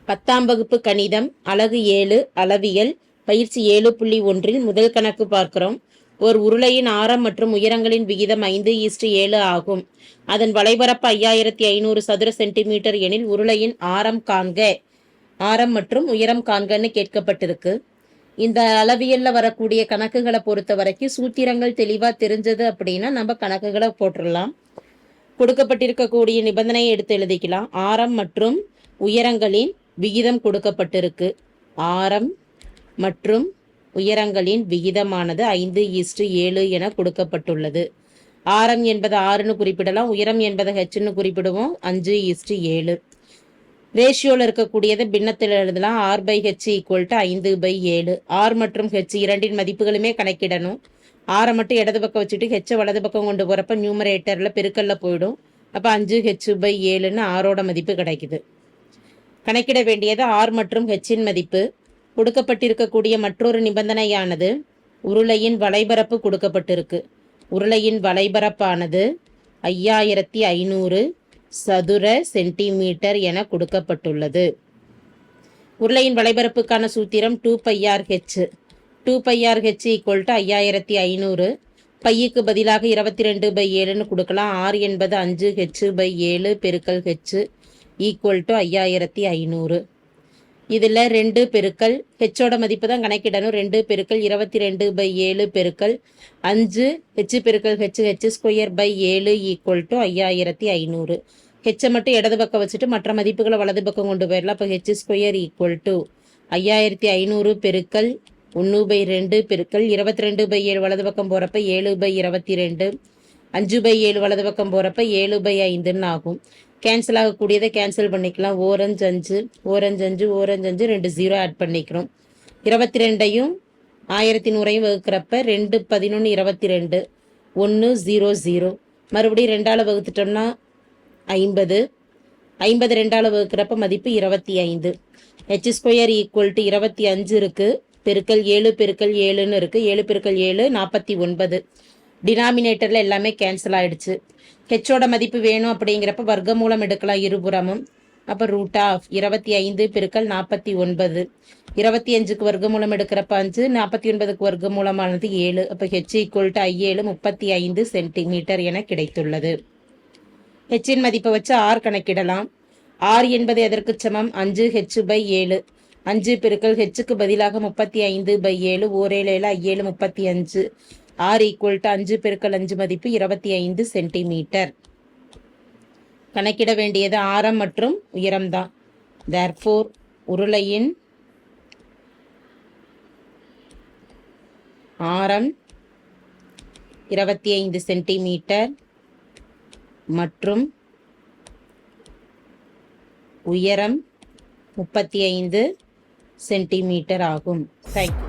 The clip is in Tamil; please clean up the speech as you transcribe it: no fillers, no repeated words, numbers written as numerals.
10ஆம் வகுப்பு கணிதம் அலகு 7 அளவியல் பயிற்சி 7.1 முதல் கணக்கு பார்க்கிறோம். ஒரு உருளையின் ஆரம் மற்றும் உயரங்களின் விகிதம் 5:7 ஆகும். அதன் வளைபரப்பு 5500 சதுர சென்டிமீட்டர் எனில் உருளையின் ஆரம் காண்க. ஆரம் மற்றும் உயரம் காண்கன்னு கேட்கப்பட்டிருக்கு. இந்த அளவியல்ல வரக்கூடிய கணக்குகளை பொறுத்த வரைக்கும் சூத்திரங்கள் தெளிவா தெரிஞ்சது அப்படின்னா நம்ம கணக்குகளை போட்டுடலாம். கொடுக்கப்பட்டிருக்கக்கூடிய நிபந்தனையை எடுத்து எழுதிக்கலாம். ஆரம் மற்றும் உயரங்களின் விகிதம் கொடுக்கப்பட்டிருக்கு. ஆரம் மற்றும் உயரங்களின் விகிதமானது 5:7 என கொடுக்கப்பட்டுள்ளது. ஆரம் என்பது 6ன்னு குறிப்பிடலாம், உயரம் என்பதை ஹெச்ன்னு குறிப்பிடுவோம். 5:7 ரேஷியோவில் இருக்கக்கூடியதை பின்னத்தில் எழுதலாம். R/H = 5/7. R மற்றும் H இரண்டின் மதிப்புகளுமே கணக்கிடணும். ஆரை மட்டும் இடது பக்கம் வச்சுட்டு ஹெச்சை வலது பக்கம் கொண்டு போகிறப்ப நியூமரேட்டரில் பெருக்கல்ல போயிடும். அப்போ 5H/7ன்னு ஆரோட மதிப்பு கிடைக்குது. கணக்கிட வேண்டியது R மற்றும் Hன் மதிப்பு. கொடுக்கப்பட்டிருக்கக்கூடிய மற்றொரு நிபந்தனையானது உருளையின் வளைபரப்பு கொடுக்கப்பட்டிருக்கு. உருளையின் வளைபரப்பானது 5500 சதுர சென்டிமீட்டர் என கொடுக்கப்பட்டுள்ளது. உருளையின் வளைபரப்புக்கான சூத்திரம் 2πRH. 2πRH = 5500. பைக்கு பதிலாக 22/7ன்னு கொடுக்கலாம். R என்பது 5H/7 பெருக்கல் H = 5500. இதில் 2 பெருக்கல் ஹெச்சோட மதிப்பு தான் கணக்கிடணும். 2 பெருக்கல் 22/7 பெருக்கல் 5 H பெருக்கல் H²/7 = 5500. ஹெச்சை மட்டும் இடது பக்கம் வச்சுட்டு மற்ற மதிப்புகளை வலது பக்கம் கொண்டு போயிடலாம். அப்போ H² = 5500 பெருக்கல் 1/2 பெருக்கல் 22/7 வலது பக்கம் போகிறப்ப 7/22, 5/7 வலது பக்கம் போகிறப்ப 7/5ன்னு ஆகும். கேன்சல் ஆகக்கூடியதை கேன்சல் பண்ணிக்கலாம். ஓரஞ்சு 5, ஓரஞ்சு 5, ஓரஞ்சு 5, 2 0 ஆட் பண்ணிக்கிறோம். 22ஐயும் 1100ஐயும் வகுக்கிறப்ப 2 11 22 1 0 0. மறுபடியும் 2ஆல் வகுத்துட்டோம்னா 50. 50 2ஆல் வகுக்கிறப்ப மதிப்பு 25. H² = 25 இருக்குது. பெருக்கல் 7 பெருக்கல் 7ன்னு இருக்குது. 7 பெருக்கல் 7 49. டினாமினேட்டரில் எல்லாமே கேன்சல் ஆகிடுச்சு. ஹெச்சோட மதிப்பு வேணும் அப்படிங்கிறப்ப வர்க்க மூலம் எடுக்கலாம் இருபுறமும். அப்போ √25 பெருக்கல் 49. 25க்கு வர்க்க மூலம் எடுக்கிறப்ப 5, 49க்கு வர்க்க மூலமானது 7. அப்போ H = I7 35 சென்டிமீட்டர் என கிடைத்துள்ளது. ஹெச்சின் மதிப்பை வச்சு R கணக்கிடலாம். R என்பது எதற்கு சமம்? 5H/7. 5 பெருக்கல் ஹெச்சுக்கு பதிலாக 35/7. 1 7 35. R = 5 பெருக்கல் 5 மதிப்பு 25 சென்டிமீட்டர். கணக்கிட வேண்டியது ஆரம் மற்றும் உயரம்தான். Therefore உருளையின் ஆரம் 25 சென்டிமீட்டர் மற்றும் உயரம் 35 சென்டிமீட்டர் ஆகும். தேங்க்யூ.